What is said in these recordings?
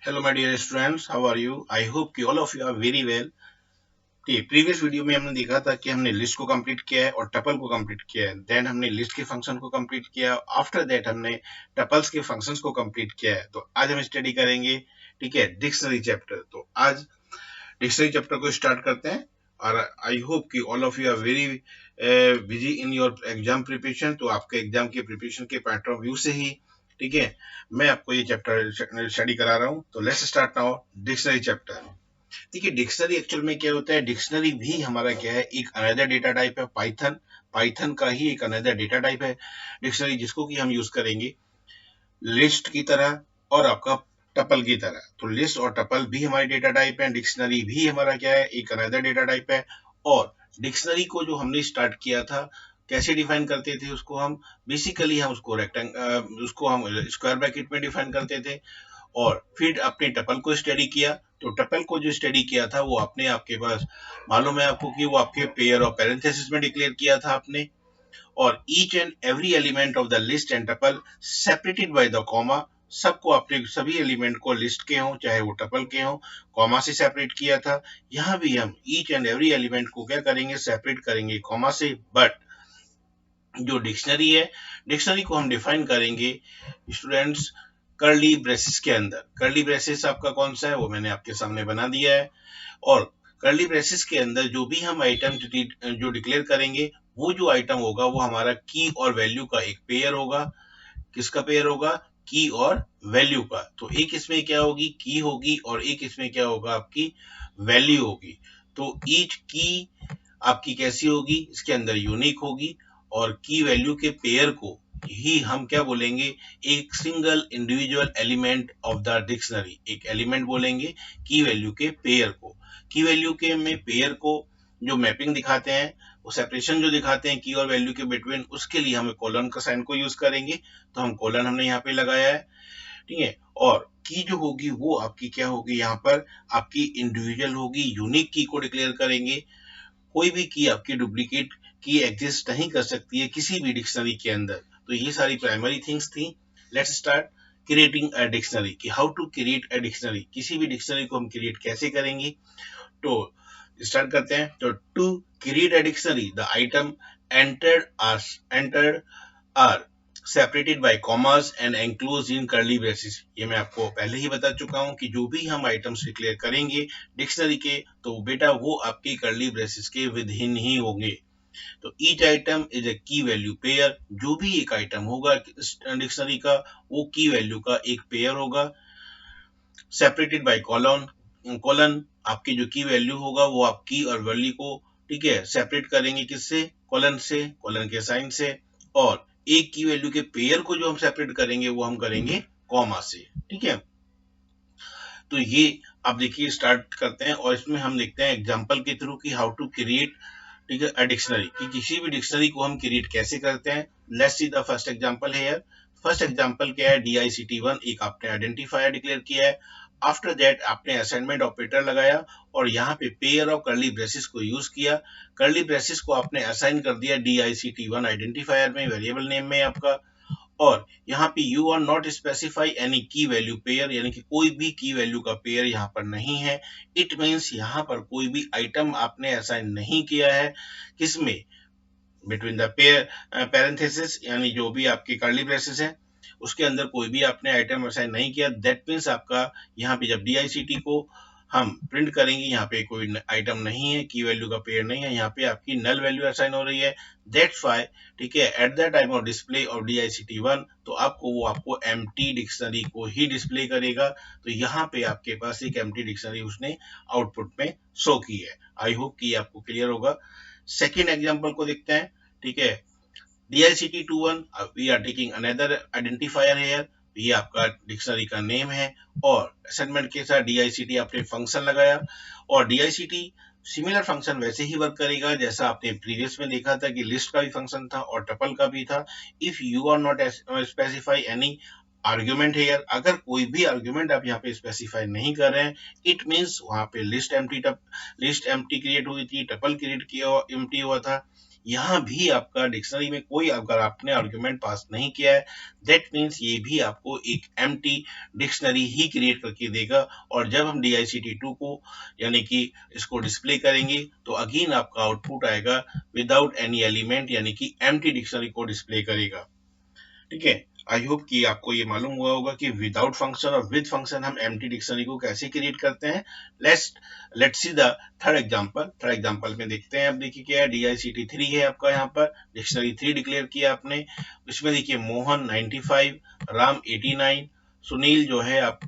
Hello my dear students, how are you? I hope कि all of you are very well. ठीक, previous video में हमने देखा था कि हमने लिस्ट को कंप्लीट किया है और टपल को कंप्लीट किया है। देन हमने लिस्ट के फंक्शन को कंप्लीट किया। आफ्टर दैट हमने टपल्स के फंक्शंस को कंप्लीट किया है। तो आज हम स्टडी करेंगे, ठीक है, डिक्शनरी चैप्टर। तो आज डिक्शनरी चैप्टर को स्टार्ट करते हैं और आई होप कि all of you are very busy in your exam preparation. तो आपके एग्जाम के प्रिपरेशन के पॉइंट ऑफ व्यू से ही, ठीक है, मैं आपको ये चैप्टर स्टडी करा रहा हूँ। तो let's start now dictionary chapter. देखिए, डिक्शनरी एक्चुअल में क्या होता है, डिक्शनरी भी हमारा क्या है, एक अनदर डेटा टाइप है। पाइथन पाइथन का ही एक अनदर डेटा टाइप है डिक्शनरी, जिसको कि हम यूज करेंगे लिस्ट की तरह और आपका टपल की तरह। तो लिस्ट और टपल भी हमारे डेटा टाइप है, डिक्शनरी भी हमारा क्या है, एक अनदर डेटा टाइप है। और डिक्शनरी को जो हमने स्टार्ट किया था, कैसे डिफाइन करते थे उसको हम, बेसिकली हम उसको उसको हम स्क्वायर ब्रैकेट में डिफाइन करते थे। और फिर अपने टपल को स्टडी किया। तो टपल को जो स्टडी किया था वो अपने आपके पास मालूम है आपको कि वो आपके पेयर और पैरेंथेसिस में डिक्लेयर किया था आपने। और each and every element of the list and tuple separated by the comma, सबको अपने सभी एलिमेंट को लिस्ट के हों चाहे वो टपल के हों, कॉमा से सेपरेट किया था। यहाँ भी हम ईच एंड एवरी एलिमेंट को क्या करेंगे, सेपरेट करेंगे कॉमा से। बट जो डिक्शनरी है, डिक्शनरी को हम डिफाइन करेंगे स्टूडेंट्स कर्ली ब्रेसेस के अंदर। कर्ली ब्रेसेस आपका कौन सा है वो मैंने आपके सामने बना दिया है। और कर्ली ब्रेसेस के अंदर जो भी हम आइटम जो डिक्लेयर करेंगे, वो जो आइटम होगा वो हमारा की और वैल्यू का एक पेयर होगा। किसका पेयर होगा, की और वैल्यू का। तो एक इसमें क्या होगी, की होगी, और एक इसमें क्या होगा, आपकी वैल्यू होगी। तो ईच की आपकी कैसी होगी, इसके अंदर यूनिक होगी। और की वैल्यू के पेयर को ही हम क्या बोलेंगे, एक single individual element of the dictionary, एक एलिमेंट बोलेंगे की वैल्यू के पेयर को। की वैल्यू के में पेयर को जो मैपिंग दिखाते हैं, वो सेपरेशन जो दिखाते हैं की और वैल्यू के बिटवीन, उसके लिए हमें कोलन का साइन को यूज करेंगे। तो हम कोलन हमने यहाँ पे लगाया है, ठीक है। और की जो होगी वो आपकी क्या होगी, यहाँ पर आपकी इंडिविजुअल होगी, यूनिक की को डिक्लेयर करेंगे। कोई भी की आपकी डुप्लीकेट की एग्जिस्ट नहीं कर सकती है किसी भी डिक्शनरी के अंदर। तो ये सारी प्राइमरी थिंग्स थी। Let's start creating a dictionary, कि how to create a dictionary, किसी भी डिक्शनरी को हम क्रिएट कैसे करेंगे। तो स्टार्ट करते हैं। तो to create a dictionary the item entered are separated by commas and enclose in curly braces. ये मैं आपको पहले ही बता चुका हूं कि जो भी हम आइटम्स डिक्लेयर करेंगे डिक्शनरी के, तो बेटा वो आपके कर्ली ब्रेसेस के विदिन ही होंगे। तो ईच आइटम इज ए की वैल्यू पेयर, जो भी एक आइटम होगा डिक्शनरी का, वो की वैल्यू का एक पेयर होगा। सेपरेटेड बाय कॉलन, कॉलन आपकी जो की वैल्यू होगा वो आपकी और वैल्यू को, ठीक है, सेपरेट करेंगे किससे, कॉलन से, कॉलन के साइन से। और एक की वैल्यू के पेयर को जो हम सेपरेट करेंगे वो हम करेंगे कॉमा से, ठीक है। तो ये आप देखिए स्टार्ट करते हैं और इसमें हम देखते हैं एग्जांपल के थ्रू कि हाउ टू क्रिएट, ठीक है, अ डिक्शनरी, कि किसी भी डिक्शनरी को हम क्रिएट कैसे करते हैं। Let's see the first example here. First example क्या है, DICT1 एक आपने आइडेंटिफायर डिक्लेयर किया है। आफ्टर दैट आपने असाइनमेंट ऑपरेटर लगाया और यहाँ पे पेयर ऑफ कर्ली ब्रेसेस को यूज किया। कर्ली ब्रेसेस को आपने असाइन कर दिया DICT1 आइडेंटिफायर में, वेरिएबल नेम में आपका। और यहाँ पे you are not specify any key value pair, यानी कि कोई भी की वैल्यू का पेयर यहाँ पर नहीं है। इट मीन्स यहाँ पर कोई भी आइटम आपने असाइन नहीं किया है, किसमें, बिटवीन द पेयर पैरेंथेसिस, यानी जो भी आपके कर्ली ब्रेसेस है उसके अंदर कोई भी आपने आइटम असाइन नहीं किया। दैट मीन्स आपका यहाँ पे जब DICT को हम प्रिंट करेंगे, यहाँ पे कोई आइटम नहीं है, की वैल्यू का पेयर नहीं है, यहाँ पे आपकी नल वैल्यू असाइन हो रही है। दैट्स व्हाई, ठीक है, at the time of display of DICT1, तो आपको एम्प्टी डिक्शनरी को ही डिस्प्ले करेगा। तो यहाँ पे आपके पास एक एम्प्टी डिक्शनरी उसने आउटपुट में शो की है। आई होप कि आपको क्लियर होगा। सेकेंड एग्जाम्पल को देखते हैं, ठीक है। DICT21 we are taking another identifier here, ये आपका डिक्शनरी का नेम है। और असाइनमेंट के साथ DICT आपने फंक्शन लगाया। और DICT सिमिलर फंक्शन वैसे ही वर्क करेगा जैसा आपने प्रीवियस में देखा था कि लिस्ट का भी फंक्शन था और टपल का भी था। If you are not specify any argument here, अगर कोई भी आर्ग्यूमेंट आप यहाँ पे स्पेसिफाई नहीं कर रहे हैं, इट मींस वहां पे लिस्ट एम्प्टी क्रिएट हुई थी, टपल क्रिएट किया एम्प्टी हुआ था। यहाँ भी आपका डिक्शनरी में कोई अगर आपने आर्गुमेंट पास नहीं किया है, दैट मीन्स ये भी आपको एक एम्प्टी डिक्शनरी ही क्रिएट करके देगा। और जब हम DICT2 को यानी कि इसको डिस्प्ले करेंगे तो अगेन आपका आउटपुट आएगा विदाउट एनी एलिमेंट, यानी कि एम्प्टी डिक्शनरी को डिस्प्ले करेगा। ठीक है, आई होप कि आपको ये मालूम हुआ होगा कि विदाउट फंक्शन और विद फंक्शन हम एम्प्टी डिक्शनरी को कैसे क्रिएट करते हैं। Let's see the third example. Third example में देखते हैं। अब देखिए क्या है, DICT3 है आपका, यहाँ पर डिक्शनरी 3 डिक्लेयर किया आपने। इसमें देखिए मोहन 95, राम 89, सुनील जो है आप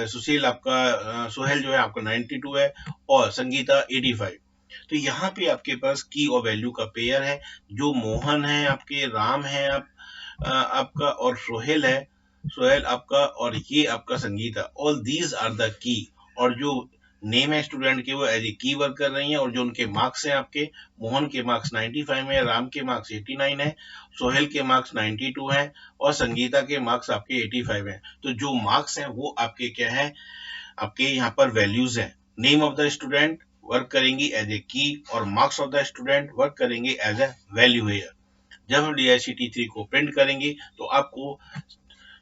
सुशील आपका सुहेल जो है आपका 92 है, और संगीता 85। तो यहाँ पे आपके पास की और वैल्यू का पेयर है। जो मोहन है आपके, राम है आपका, और सोहेल आपका, और ये आपका Sangeeta. All these are the key. और जो नेम है स्टूडेंट के वो एज ए की वर्क कर रही हैं। और जो उनके मार्क्स हैं आपके, मोहन के मार्क्स 95 है, राम के मार्क्स 89 है, सोहेल के मार्क्स 92 हैं, और संगीता के मार्क्स आपके 85 हैं। तो जो मार्क्स हैं वो आपके क्या है, आपके यहाँ पर वैल्यूज हैं। Name of the student work करेंगी एज ए की, और marks of the student work करेंगे एज ए वैल्यू हेयर। जब हम DICT3 को प्रिंट करेंगे तो आपको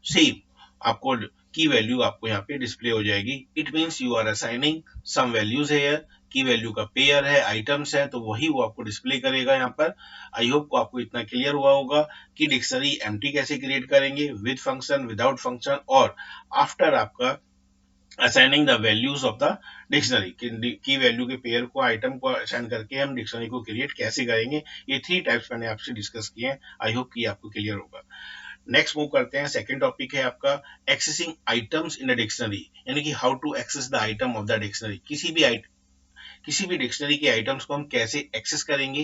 सेम आपको की वैल्यू आपको यहाँ पे डिस्प्ले हो जाएगी। It means you are assigning some values here. Key value का पेयर है, आइटम्स है, तो वही वो आपको डिस्प्ले करेगा यहाँ पर। आई होप को आपको इतना क्लियर हुआ होगा कि डिक्शनरी एम्प्टी कैसे क्रिएट करेंगे, विद फंक्शन, विदाउट फंक्शन, और आफ्टर आपका assigning the values of the dictionary. की वैल्यू के पेयर को, आइटम को असाइन करके हम डिक्शनरी को क्रिएट कैसे करेंगे। ये 3 टाइप्स मैंने आपसे डिस्कस किए हैं। आई होप कि आपको क्लियर होगा। नेक्स्ट मूव करते हैं। सेकंड टॉपिक है आपका accessing items in a dictionary, यानी कि how to access the item of the dictionary. किसी भी डिक्शनरी के आइटम्स को हम कैसे एक्सेस करेंगे।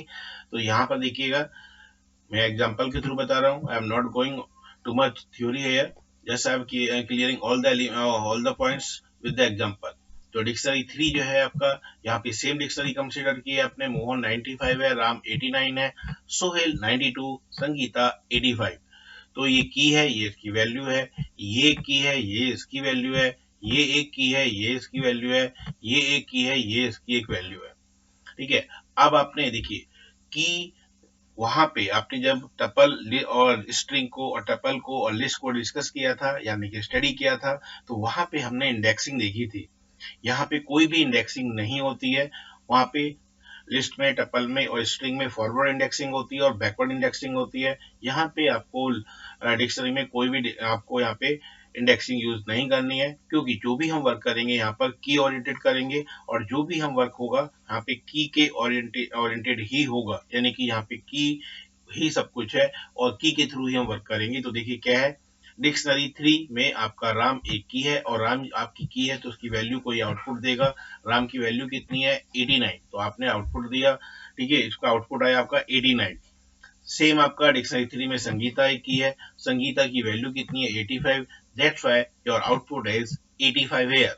तो यहाँ पर देखिएगा, मैं एग्जांपल के थ्रू बता रहा हूँ। I am not going too much theory here, just I am clearing all the points with the example. तो डिक्शनरी 3 जो है आपका, यहाँ पे सेम डिक्शनरी कंसीडर की है आपने। मोहन 95 है, राम 89 है, सोहेल 92, संगीता 85। तो ये की है, ये इसकी वैल्यू है, ये की है, ये इसकी वैल्यू है, ये एक की है, ये इसकी वैल्यू है, ये एक की है, ये इसकी एक वैल्यू है। ठीक है, अब आपने देखिए की, वहां पे आपने जब टपल और स्ट्रिंग को और टपल को और लिस्ट को डिस्कस किया था, यानी कि स्टडी किया था, तो वहां पे हमने इंडेक्सिंग देखी थी। यहाँ पे कोई भी इंडेक्सिंग नहीं होती है। वहां पे लिस्ट में, टपल में और स्ट्रिंग में फॉरवर्ड इंडेक्सिंग होती है और बैकवर्ड इंडेक्सिंग होती है। यहाँ पे आपको डिक्शनरी में कोई भी आपको यहाँ पे इंडेक्सिंग यूज नहीं करनी है, क्योंकि जो भी हम वर्क करेंगे यहाँ पर की ओरिएंटेड करेंगे, और जो भी हम वर्क होगा यहाँ पे की के ओरिएंटेड ही होगा, यानी कि यहाँ पे की ही सब कुछ है और की के थ्रू ही हम वर्क करेंगे। तो देखिए क्या है, डिक्शनरी 3 में आपका राम एक की है, और राम आपकी की है तो उसकी वैल्यू को ये आउटपुट देगा। राम की वैल्यू कितनी है, 89, तो आपने आउटपुट दिया। ठीक है, इसका आउटपुट आया आपका 89। सेम आपका डिक्शनरी 3 में संगीता एक की है, संगीता की वैल्यू कितनी है, 85। That's why your output is 85 here.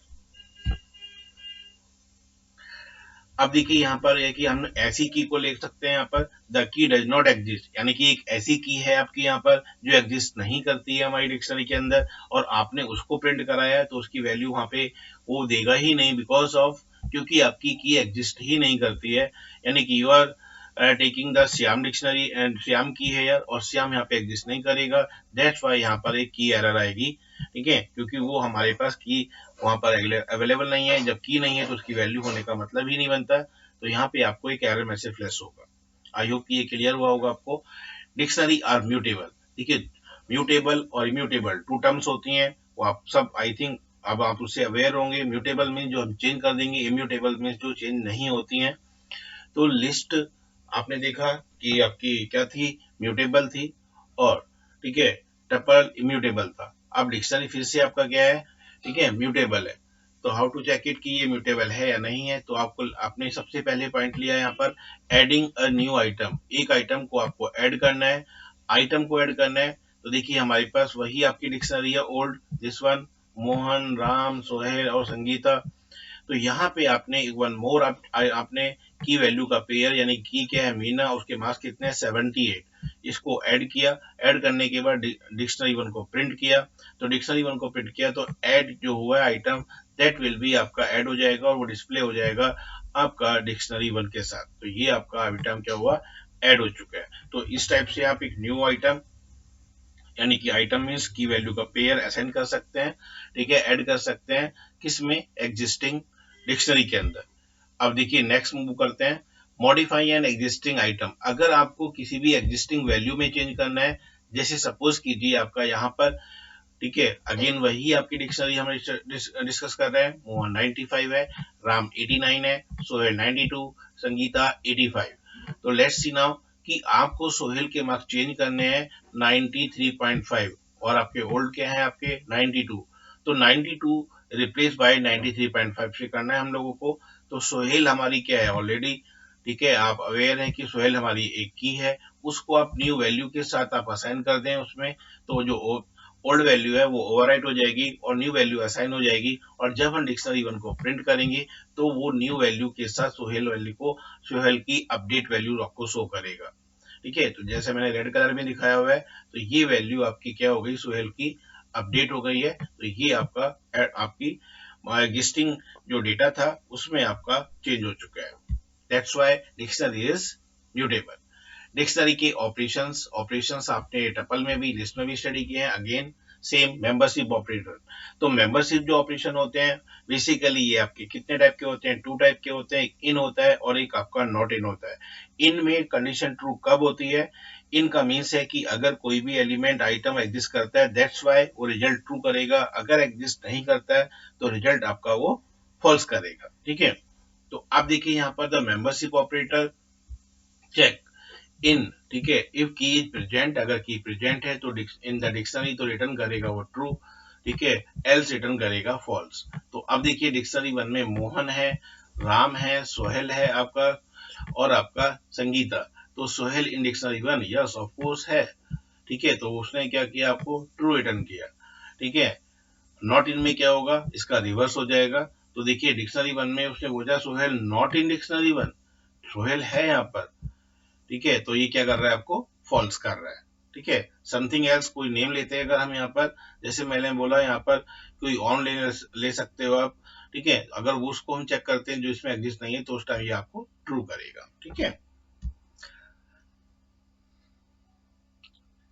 अब देखिए यहाँ पर है कि हम ऐसी की को ले सकते हैं। यहाँ पर the key does not exist, यानी कि एक ऐसी की है आपकी यहाँ पर जो एग्जिस्ट नहीं करती है हमारी डिक्शनरी के अंदर, और आपने उसको प्रिंट कराया है तो उसकी वैल्यू वहां पे वो देगा ही नहीं, बिकॉज ऑफ, क्योंकि आपकी की एग्जिस्ट ही नहीं करती है। यानी कि you are taking the Shyam dictionary and Shyam की है यार, और श्याम यहाँ पे एग्जिस्ट नहीं करेगा। दैट्स वाई यहाँ पर एक की एरर आएगी। ठीक है, क्योंकि वो हमारे पास की वहां पर अवेलेबल नहीं है। जब की नहीं है तो उसकी वैल्यू होने का मतलब ही नहीं बनता। तो यहाँ पे आपको एक एरर मैसेज फ्लैश होगा। आई होप ये क्लियर हुआ होगा आपको। Dictionary are mutable. ठीक है, म्यूटेबल और इम्यूटेबल 2 टर्म्स होती हैं, वो आप सब आई थिंक अब आप उससे अवेयर होंगे। म्यूटेबल मीन जो हम चेंज कर देंगे, इम्यूटेबल मीन जो चेंज नहीं होती हैं। तो लिस्ट आपने देखा कि आपकी क्या थी, म्यूटेबल थी, और ठीक है टपल इम्यूटेबल था। अब डिक्शनरी फिर से आपका क्या है, ठीक है म्यूटेबल है। तो हाउ टू चेक इट कि ये म्यूटेबल है या नहीं है। तो आपको आपने सबसे पहले पॉइंट लिया यहाँ पर एडिंग अ न्यू आइटम। एक आइटम को आपको ऐड करना है, आइटम को ऐड करना है। तो देखिए हमारे पास वही आपकी डिक्शनरी है old, this one, Mohan, Ram, Sohail और संगीता। तो यहाँ पे आपने वन मोर आपने की वैल्यू का पेयर, यानी की क्या है, मीना, उसके मार्क्स कितने हैं, 78, इसको ऐड किया। ऐड करने के बाद डिक्शनरी 1 को प्रिंट किया। तो डिक्शनरी 1 को प्रिंट किया तो ऐड जो हुआ है आइटम, दैट विल बी आपका ऐड हो जाएगा और वो डिस्प्ले हो जाएगा आपका डिक्शनरी 1 के साथ। तो ये आपका आइटम क्या हुआ, ऐड हो चुका है। तो इस टाइप से आप एक न्यू आइटम, यानी कि आइटम मीन्स की वैल्यू का पेयर असाइन कर सकते हैं, ठीक है, ऐड कर सकते हैं किसमें, एग्जिस्टिंग डिक्शनरी के अंदर। अब देखिए नेक्स्ट मूव करते हैं, मॉडिफाई एन एग्जिस्टिंग आइटम। अगर आपको किसी भी एग्जिस्टिंग वैल्यू में चेंज करना है, जैसे सपोज कीजिए आपका यहाँ पर, ठीक है, अगेन वही आपकी डिक्शनरी हम डिस्कस कर रहे हैं, मोहन 95 है, राम 89 है, सोहेल 92, संगीता 85। तो लेट्स सी नाउ कि आपको सोहेल के मार्क्स चेंज करने हैं 93.5 और आपके ओल्ड क्या है आपके 92। तो 92 रिप्लेस बाय 93.5 से करना है हम लोगों को। तो सोहेल हमारी क्या है ऑलरेडी, ठीक है, आप अवेयर हैं कि सोहेल हमारी एक की है, उसको आप न्यू वैल्यू के साथ आप असाइन कर दें उसमें, तो जो ओल्ड वैल्यू है वो ओवरराइट हो जाएगी और न्यू वैल्यू असाइन हो जाएगी। और जब हम डिक्शनरी वन को प्रिंट करेंगे तो वो न्यू वैल्यू के साथ सोहेल वैल्यू को, सोहेल की अपडेट वैल्यू आपको शो करेगा, ठीक है। तो जैसे मैंने रेड कलर में दिखाया हुआ है, तो ये वैल्यू आपकी क्या हो गई, सोहेल की अपडेट हो गई है। तो ये आपका आपकी एग्जिस्टिंग जो डेटा था उसमें आपका चेंज हो चुका है। That's why dictionary is mutable. Dictionary के ऑपरेशंस, ऑपरेशंस आपने टपल में भी, लिस्ट में भी स्टडी किए हैं। Again same membership operator. तो मेंबरशिप जो ऑपरेशन होते हैं बेसिकली ये आपके कितने टाइप के होते हैं, टू टाइप के होते हैं, एक इन होता है और एक आपका नॉट इन होता है। इन में कंडीशन ट्रू कब होती है, इनका मीन्स है कि अगर कोई भी एलिमेंट आइटम एग्जिस्ट करता है दैट्स वाई वो रिजल्ट ट्रू करेगा, अगर एग्जिस्ट नहीं करता है तो रिजल्ट आपका वो फॉल्स करेगा, ठीक है। तो आप देखिए यहाँ पर the membership operator check in, ठीक है, इफ की इज प्रेजेंट, अगर की प्रेजेंट है तो इन द डिक्शनरी तो रिटर्न करेगा वो ट्रू, ठीक है, एल्स रिटर्न करेगा फॉल्स। तो अब देखिए डिक्शनरी वन में मोहन है, राम है, सोहेल है आपका, और आपका संगीता। तो Sohail in dictionary one yes of course है, ठीक है, तो उसने क्या किया, आपको ट्रू रिटर्न किया, ठीक है। नॉट इन में क्या होगा, इसका रिवर्स हो जाएगा। तो देखिए डिक्शनरी वन में उसने बोला Sohail not in dictionary one, Sohail है यहाँ पर, ठीक है, तो ये क्या कर रहा है, आपको फॉल्स कर रहा है, ठीक है। समथिंग एल्स कोई नेम लेते हैं अगर हम यहाँ पर, जैसे मैंने बोला यहाँ पर कोई ऑन ले सकते हो आप, ठीक है, अगर वो उसको हम चेक करते हैं जो इसमें एग्जिस्ट नहीं है तो उस टाइम ये आपको ट्रू करेगा, ठीक है।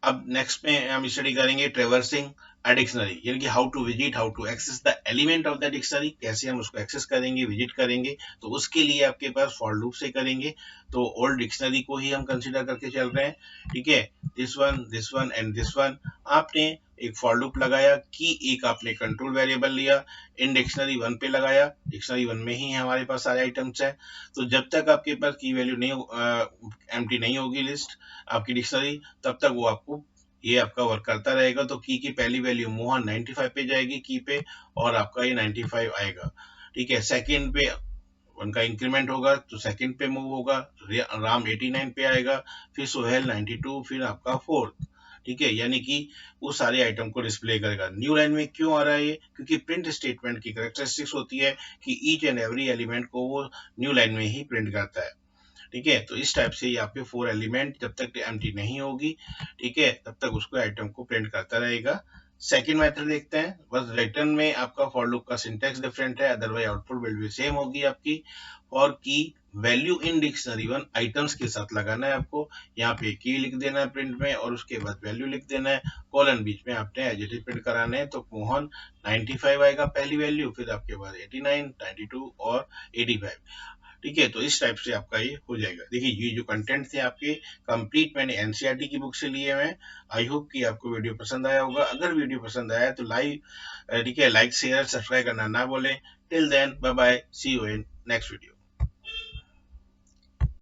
अब नेक्स्ट में हम स्टडी करेंगे ट्रेवर्सिंग अ डिक्शनरी, यानी कि how to visit, how to access the element of the dictionary, कैसे हम उसको एक्सेस करेंगे, विजिट करेंगे। तो उसके लिए आपके पास फॉर लूप से करेंगे। तो ओल्ड डिक्शनरी को ही हम कंसीडर करके चल रहे हैं, ठीक है, this one and this one. आपने एक फॉर लूप लगाया कि एक आपने कंट्रोल वेरिएबल लिया, इन डिक्शनरी वन पे लगाया, डिक्शनरी वन में ही हमारे पास सारे आइटम्स है। तो जब तक आपके पास की वैल्यू नहीं एम्प्टी नहीं होगी लिस्ट आपकी डिक्शनरी, तब तक वो आपको ये आपका वर्क करता रहेगा। तो की पहली वैल्यू मोहन 95 पे जाएगी की पे, और आपका ये 95 आएगा, ठीक है। सेकंड पे उनका इंक्रीमेंट होगा तो सेकंड पे मूव होगा, राम 89 पे आएगा, फिर सोहेल 92, फिर आपका फोर्थ, ठीक है, यानी कि वो सारे आइटम को डिस्प्ले करेगा। न्यू लाइन में क्यों आ रहा है ये, क्योंकि प्रिंट स्टेटमेंट की कैरेक्टरिस्टिक्स होती है कि ईच एंड एवरी एलिमेंट को वो न्यू लाइन में ही प्रिंट करता है, ठीक है। तो इस टाइप से ये आपके फोर एलिमेंट जब तक एम्प्टी नहीं होगी, ठीक है, तब तक उसको आइटम को प्रिंट करता रहेगा। सेकंड मेथड देखते हैं, बस रिटर्न में आपका फॉर लूप का सिंटेक्स डिफरेंट है, otherwise output will be same होगी आपकी। और की value in dictionary one items के साथ लगाना है आपको, यहाँ पे की लिख देना है प्रिंट में और उसके बाद वैल्यू लिख देना है, कॉलन बीच में आपने एडजेक्टिव प्रिंट कराने हैं। तो मोहन 95 आएगा पहली वैल्यू, फिर आपके पास 89, 92 और 85, ठीक है। तो इस टाइप से आपका ये हो जाएगा। देखिए ये जो कंटेंट थे आपके कंप्लीट मैंने एनसीईआरटी की बुक से लिए हुए हैं। आई होप कि आपको वीडियो पसंद आया होगा। अगर वीडियो पसंद आया तो ठीक है, लाइक शेयर सब्सक्राइब करना ना बोलें। Till then bye bye, see you in next video.